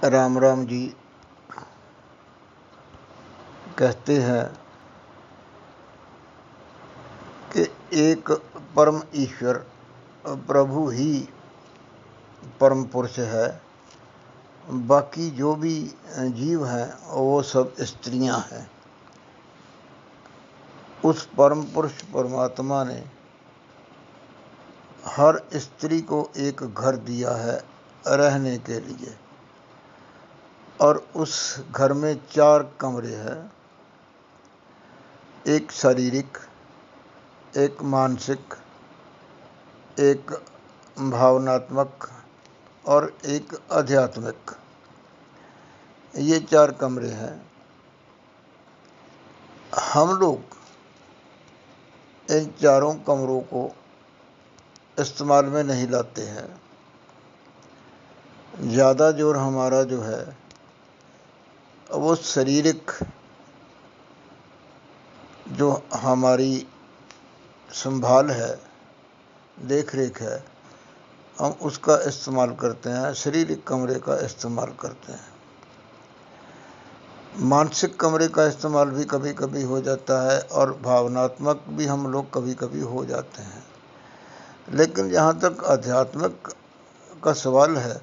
राम राम जी कहते हैं कि एक परम ईश्वर प्रभु ही परम पुरुष है। बाकी जो भी जीव हैं वो सब स्त्रियां हैं। उस परम पुरुष परमात्मा ने हर स्त्री को एक घर दिया है रहने के लिए, और उस घर में 4 कमरे हैं। एक शारीरिक, एक मानसिक, एक भावनात्मक और एक आध्यात्मिक। ये 4 कमरे हैं। हम लोग इन चारों कमरों को इस्तेमाल में नहीं लाते हैं। ज़्यादा जोर हमारा जो है वो शारीरिक जो हमारी संभाल है, देख रेख है, हम उसका इस्तेमाल करते हैं, शारीरिक कमरे का इस्तेमाल करते हैं। मानसिक कमरे का इस्तेमाल भी कभी कभी हो जाता है और भावनात्मक भी हम लोग कभी कभी हो जाते हैं। लेकिन जहाँ तक आध्यात्मिक का सवाल है,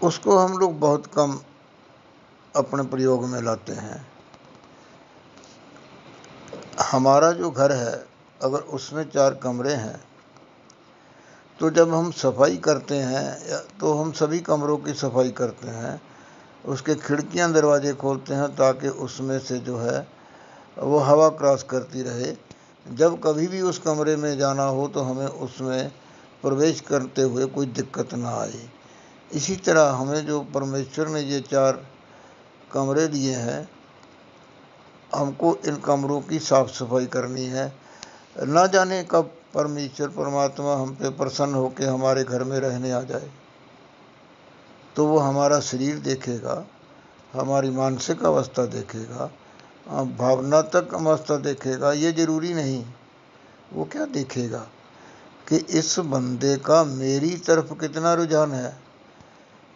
उसको हम लोग बहुत कम अपने प्रयोग में लाते हैं। हमारा जो घर है, अगर उसमें 4 कमरे हैं तो जब हम सफाई करते हैं तो हम सभी कमरों की सफाई करते हैं। उसके खिड़कियां दरवाजे खोलते हैं ताकि उसमें से जो है वो हवा क्रॉस करती रहे। जब कभी भी उस कमरे में जाना हो तो हमें उसमें प्रवेश करते हुए कोई दिक्कत ना आए। इसी तरह हमें जो परमेश्वर ने ये 4 कमरे दिए हैं, हमको इन कमरों की साफ सफाई करनी है। ना जाने कब परमेश्वर परमात्मा हम पे प्रसन्न होकर हमारे घर में रहने आ जाए, तो वो हमारा शरीर देखेगा, हमारी मानसिक अवस्था देखेगा, भावनात्मक अवस्था देखेगा। ये जरूरी नहीं। वो क्या देखेगा कि इस बंदे का मेरी तरफ कितना रुझान है,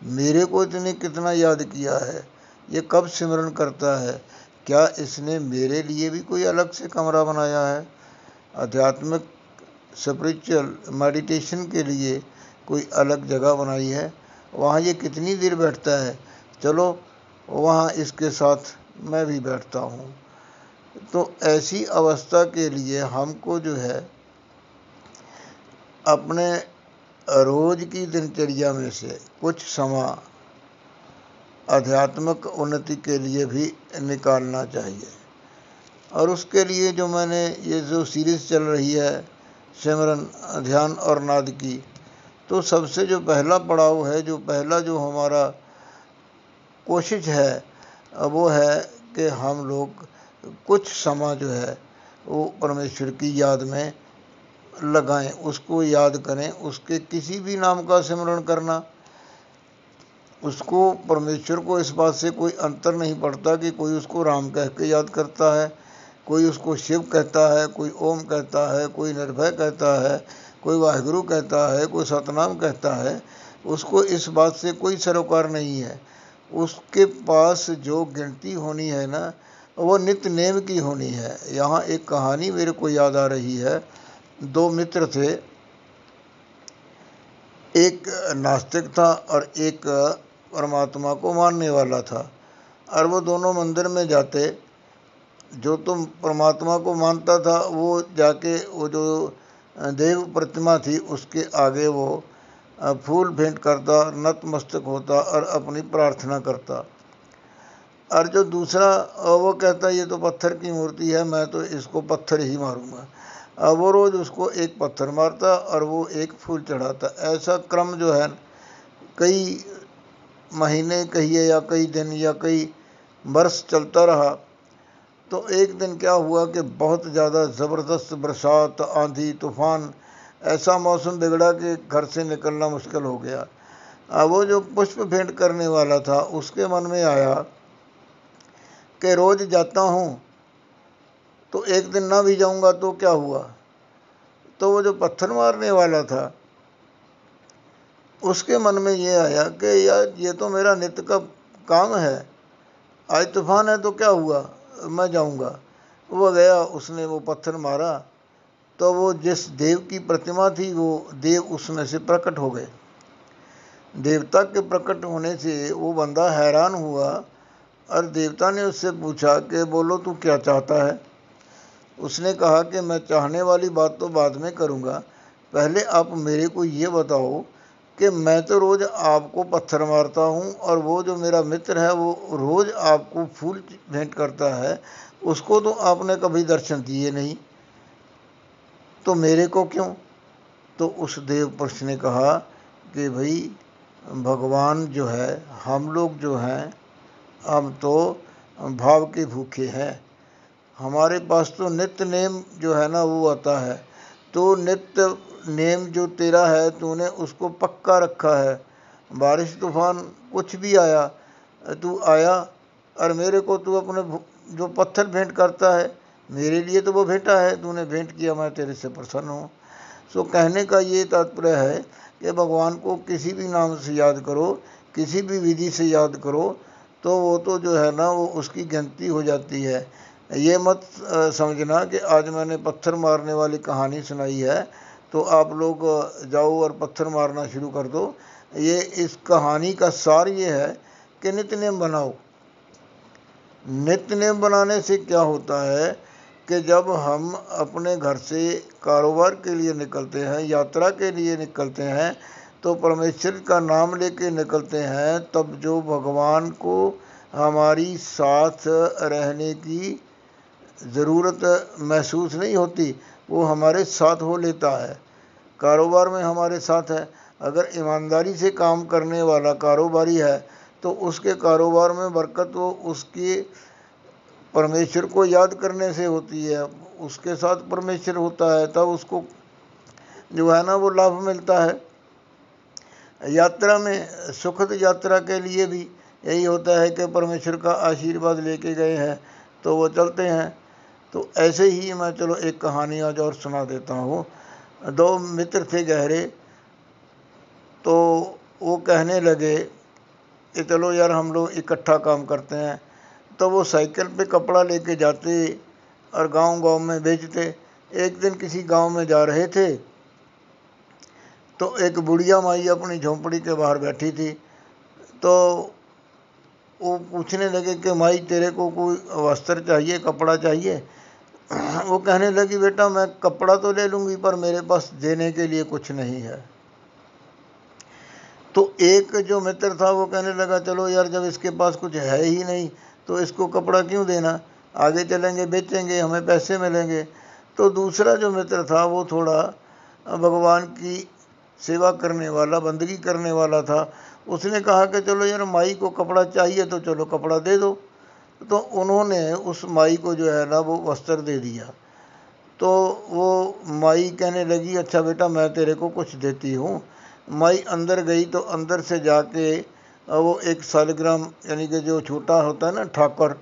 मेरे को इसने कितना याद किया है, ये कब सिमरन करता है, क्या इसने मेरे लिए भी कोई अलग से कमरा बनाया है, आध्यात्मिक स्पिरिचुअल मेडिटेशन के लिए कोई अलग जगह बनाई है, वहाँ ये कितनी देर बैठता है, चलो वहाँ इसके साथ मैं भी बैठता हूँ। तो ऐसी अवस्था के लिए हमको जो है अपने रोज की दिनचर्या में से कुछ समय आध्यात्मिक उन्नति के लिए भी निकालना चाहिए। और उसके लिए जो मैंने ये जो सीरीज़ चल रही है सिमरन, ध्यान और नाद की, तो सबसे जो पहला पड़ाव है, जो पहला जो हमारा कोशिश है, वो है कि हम लोग कुछ समय जो है वो परमेश्वर की याद में लगाएं, उसको याद करें। उसके किसी भी नाम का सिमरन करना, उसको परमेश्वर को इस बात से कोई अंतर नहीं पड़ता कि कोई उसको राम कह के याद करता है, कोई उसको शिव कहता है, कोई ओम कहता है, कोई निर्भय कहता है, कोई वाहिगुरु कहता है, कोई सतनाम कहता है। उसको इस बात से कोई सरोकार नहीं है। उसके पास जो गिनती होनी है ना, वो नित्य नेम की होनी है। यहाँ एक कहानी मेरे को याद आ रही है। 2 मित्र थे, एक नास्तिक था और एक परमात्मा को मानने वाला था। और वो दोनों मंदिर में जाते। जो तो परमात्मा को मानता था वो जाके वो जो देव प्रतिमा थी उसके आगे वो फूल भेंट करता, नतमस्तक होता और अपनी प्रार्थना करता। और जो दूसरा वो कहता ये तो पत्थर की मूर्ति है, मैं तो इसको पत्थर ही मारूंगा। अब वो रोज़ उसको एक पत्थर मारता और वो एक फूल चढ़ाता। ऐसा क्रम जो है कई महीने कहिए या कई दिन या कई वर्ष चलता रहा। तो एक दिन क्या हुआ कि बहुत ज़्यादा ज़बरदस्त बरसात, आंधी, तूफान, ऐसा मौसम बिगड़ा कि घर से निकलना मुश्किल हो गया। अब वो जो पुष्प भेंट करने वाला था उसके मन में आया कि रोज़ जाता हूँ तो एक दिन ना भी जाऊँगा तो क्या हुआ। तो वो जो पत्थर मारने वाला था उसके मन में ये आया कि यार ये तो मेरा नित्य का काम है, आज तूफान है तो क्या हुआ, मैं जाऊंगा। वो गया, उसने वो पत्थर मारा तो वो जिस देव की प्रतिमा थी वो देव उसमें से प्रकट हो गए। देवता के प्रकट होने से वो बंदा हैरान हुआ और देवता ने उससे पूछा कि बोलो तू क्या चाहता है। उसने कहा कि मैं चाहने वाली बात तो बाद में करूँगा, पहले आप मेरे को ये बताओ कि मैं तो रोज़ आपको पत्थर मारता हूँ और वो जो मेरा मित्र है वो रोज़ आपको फूल भेंट करता है, उसको तो आपने कभी दर्शन दिए नहीं, तो मेरे को क्यों। तो उस देव पुरुष ने कहा कि भाई भगवान जो है, हम लोग जो हैं हम तो भाव के भूखे हैं, हमारे पास तो नित्य नेम जो है ना वो आता है, तो नित्य नेम जो तेरा है तूने उसको पक्का रखा है। बारिश तूफान कुछ भी आया, तू आया और मेरे को तू अपने जो पत्थर भेंट करता है, मेरे लिए तो वो भेंटा है, तूने भेंट किया, मैं तेरे से प्रसन्न हूँ। सो कहने का ये तात्पर्य है कि भगवान को किसी भी नाम से याद करो, किसी भी विधि से याद करो, तो वो तो जो है ना वो उसकी गिनती हो जाती है। ये मत समझना कि आज मैंने पत्थर मारने वाली कहानी सुनाई है तो आप लोग जाओ और पत्थर मारना शुरू कर दो। ये इस कहानी का सार ये है कि नित्य नेम बनाओ। नित्य नेम बनाने से क्या होता है कि जब हम अपने घर से कारोबार के लिए निकलते हैं, यात्रा के लिए निकलते हैं, तो परमेश्वर का नाम लेके निकलते हैं, तब जो भगवान को हमारी साथ रहने की ज़रूरत महसूस नहीं होती, वो हमारे साथ हो लेता है। कारोबार में हमारे साथ है। अगर ईमानदारी से काम करने वाला कारोबारी है तो उसके कारोबार में बरकत वो उसकी परमेश्वर को याद करने से होती है, उसके साथ परमेश्वर होता है, तब उसको जो है ना वो लाभ मिलता है। यात्रा में सुखद यात्रा के लिए भी यही होता है कि परमेश्वर का आशीर्वाद लेके गए हैं तो वो चलते हैं। तो ऐसे ही मैं चलो एक कहानी आज और सुना देता हूँ। दो मित्र थे गहरे, तो वो कहने लगे कि चलो यार हम लोग इकट्ठा काम करते हैं। तो वो साइकिल पे कपड़ा लेके जाते और गांव-गांव में बेचते। एक दिन किसी गांव में जा रहे थे तो एक बुढ़िया माई अपनी झोंपड़ी के बाहर बैठी थी। तो वो पूछने लगे कि माई तेरे को कोई वस्त्र चाहिए, कपड़ा चाहिए। वो कहने लगी बेटा मैं कपड़ा तो ले लूँगी पर मेरे पास देने के लिए कुछ नहीं है। तो एक जो मित्र था वो कहने लगा चलो यार जब इसके पास कुछ है ही नहीं तो इसको कपड़ा क्यों देना, आगे चलेंगे बेचेंगे हमें पैसे मिलेंगे। तो दूसरा जो मित्र था वो थोड़ा भगवान की सेवा करने वाला, बंदगी करने वाला था। उसने कहा कि चलो यार माई को कपड़ा चाहिए तो चलो कपड़ा दे दो। तो उन्होंने उस माई को जो है ना वो वस्त्र दे दिया। तो वो माई कहने लगी अच्छा बेटा मैं तेरे को कुछ देती हूँ। माई अंदर गई तो अंदर से जाके वो एक सालिग्राम यानी कि जो छोटा होता है ना ठाकुर,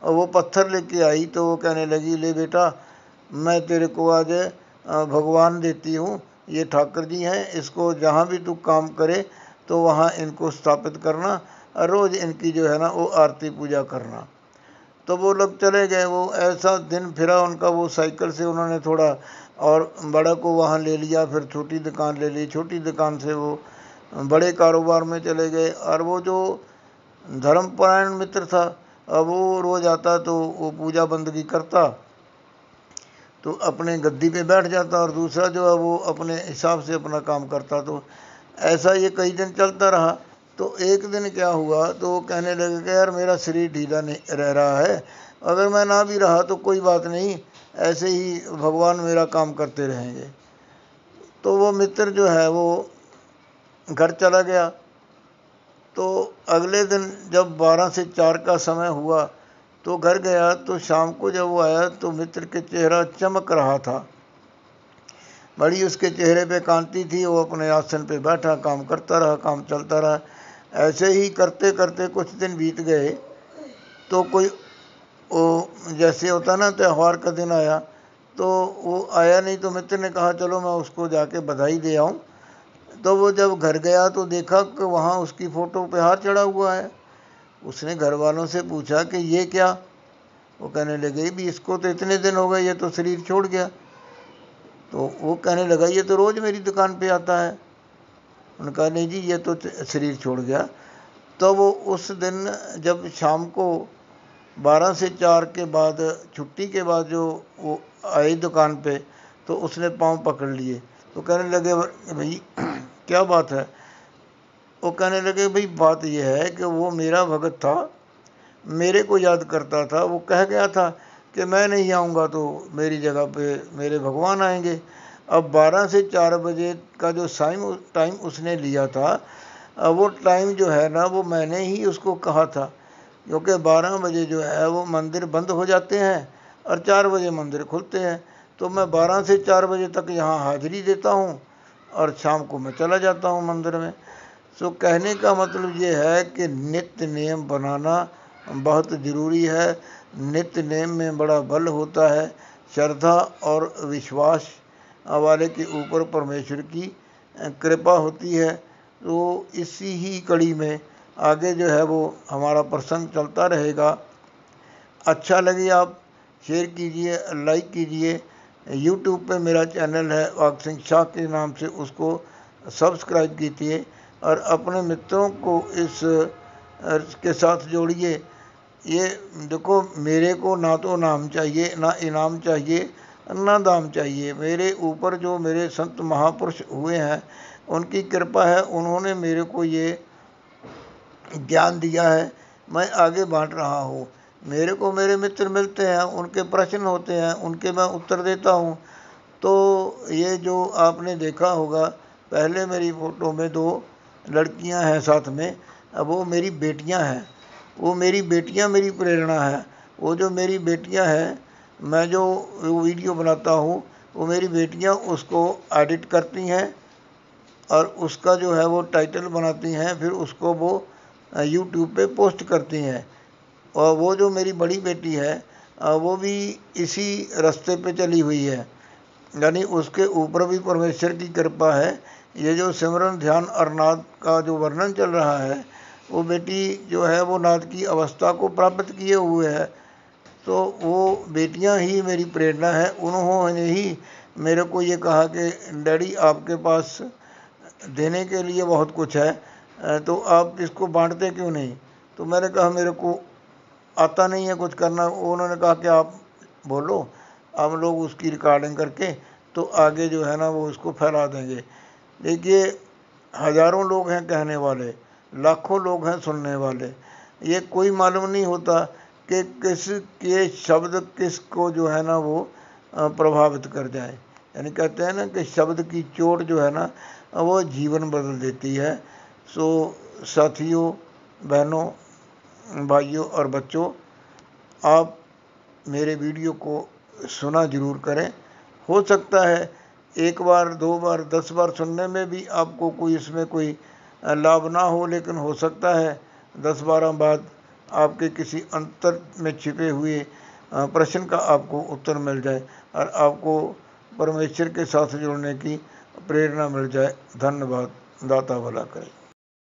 वो पत्थर लेके आई। तो वो कहने लगी ले बेटा मैं तेरे को आज भगवान देती हूँ, ये ठाकुर जी हैं, इसको जहाँ भी तू काम करे तो वहाँ इनको स्थापित करना और रोज़ इनकी जो है ना वो आरती पूजा करना। तो वो लोग चले गए। वो ऐसा दिन फिरा उनका, वो साइकिल से उन्होंने थोड़ा और बड़ा को वहाँ ले लिया, फिर छोटी दुकान ले ली, छोटी दुकान से वो बड़े कारोबार में चले गए। और वो जो धर्मपरायण मित्र था अब वो रोज़ आता तो वो पूजा बंदगी करता तो अपने गद्दी पे बैठ जाता और दूसरा जो है वो अपने हिसाब से अपना काम करता। तो ऐसा ये कई दिन चलता रहा। तो एक दिन क्या हुआ तो वो कहने लगे कि यार मेरा शरीर ढीला नहीं रह रहा है, अगर मैं ना भी रहा तो कोई बात नहीं, ऐसे ही भगवान मेरा काम करते रहेंगे। तो वो मित्र जो है वो घर चला गया। तो अगले दिन जब 12 से 4 का समय हुआ तो घर गया तो शाम को जब वो आया तो मित्र के चेहरा चमक रहा था, बड़ी उसके चेहरे पे कांति थी। वो अपने आसन पे बैठा काम करता रहा, काम चलता रहा। ऐसे ही करते करते कुछ दिन बीत गए। तो कोई वो जैसे होता ना त्यौहार का दिन आया तो वो आया नहीं। तो मित्र ने कहा चलो मैं उसको जाके बधाई दे आऊँ। तो वो जब घर गया तो देखा कि वहाँ उसकी फ़ोटो पे हार चढ़ा हुआ है। उसने घर वालों से पूछा कि ये क्या? वो कहने लगे भी इसको तो इतने दिन हो गए, ये तो शरीर छोड़ गया। तो वो कहने लगा ये तो रोज़ मेरी दुकान पे आता है। उन्होंने कहा नहीं जी, ये तो शरीर छोड़ गया। तो वो उस दिन जब शाम को 12 से 4 के बाद, छुट्टी के बाद जो वो आई दुकान पे, तो उसने पाँव पकड़ लिए। तो कहने लगे भाई क्या बात है? वो कहने लगे भाई बात ये है कि वो मेरा भगत था, मेरे को याद करता था। वो कह गया था कि मैं नहीं आऊँगा तो मेरी जगह पे मेरे भगवान आएंगे। अब 12 से 4 बजे का जो टाइम उसने लिया था, वो टाइम जो है ना, वो मैंने ही उसको कहा था, क्योंकि 12 बजे जो है वो मंदिर बंद हो जाते हैं और 4 बजे मंदिर खुलते हैं। तो मैं 12 से 4 बजे तक यहाँ हाजिरी देता हूँ और शाम को मैं चला जाता हूँ मंदिर में। सो कहने का मतलब ये है कि नित्य नियम बनाना बहुत ज़रूरी है। नित्य नियम में बड़ा बल होता है। श्रद्धा और विश्वास वाले के ऊपर परमेश्वर की कृपा होती है। तो इसी ही कड़ी में आगे जो है वो हमारा प्रसंग चलता रहेगा। अच्छा लगे आप शेयर कीजिए, लाइक कीजिए। यूट्यूब पे मेरा चैनल है वाक सिंह शाह के नाम से, उसको सब्सक्राइब कीजिए और अपने मित्रों को इस के साथ जोड़िए। ये देखो, मेरे को ना तो नाम चाहिए, ना इनाम चाहिए, ना दाम चाहिए। मेरे ऊपर जो मेरे संत महापुरुष हुए हैं उनकी कृपा है, उन्होंने मेरे को ये ज्ञान दिया है, मैं आगे बांट रहा हूँ। मेरे को मेरे मित्र मिलते हैं, उनके प्रश्न होते हैं, उनके मैं उत्तर देता हूँ। तो ये जो आपने देखा होगा, पहले मेरी फ़ोटो में 2 लड़कियां हैं साथ में, अब वो मेरी बेटियां हैं। वो मेरी बेटियां मेरी प्रेरणा है। वो जो मेरी बेटियां हैं, मैं जो वीडियो बनाता हूँ, वो मेरी बेटियां उसको एडिट करती हैं और उसका जो है वो टाइटल बनाती हैं, फिर उसको वो यूट्यूब पे पोस्ट करती हैं। और वो जो मेरी बड़ी बेटी है, वो भी इसी रास्ते पे चली हुई है, यानी उसके ऊपर भी परमेश्वर की कृपा है। ये जो सिमरन, ध्यान और नाद का जो वर्णन चल रहा है, वो बेटी जो है वो नाद की अवस्था को प्राप्त किए हुए है। तो वो बेटियां ही मेरी प्रेरणा है। उन्होंने ही मेरे को ये कहा कि डैडी आपके पास देने के लिए बहुत कुछ है, तो आप इसको बांटते क्यों नहीं? तो मैंने कहा मेरे को आता नहीं है कुछ करना। उन्होंने कहा कि आप बोलो, हम लोग उसकी रिकॉर्डिंग करके तो आगे जो है ना वो उसको फैला देंगे। देखिए, हज़ारों लोग हैं कहने वाले, लाखों लोग हैं सुनने वाले। ये कोई मालूम नहीं होता कि किस के शब्द किसको जो है ना वो प्रभावित कर जाए। यानी कहते हैं ना कि शब्द की चोट जो है ना वो जीवन बदल देती है। सो साथियों, बहनों, भाइयों और बच्चों, आप मेरे वीडियो को सुना ज़रूर करें। हो सकता है 1 बार, 2 बार, 10 बार सुनने में भी आपको कोई इसमें कोई लाभ ना हो, लेकिन हो सकता है 10-12 बाद आपके किसी अंतर में छिपे हुए प्रश्न का आपको उत्तर मिल जाए और आपको परमेश्वर के साथ जुड़ने की प्रेरणा मिल जाए। धन्यवाद। दाता भला करे।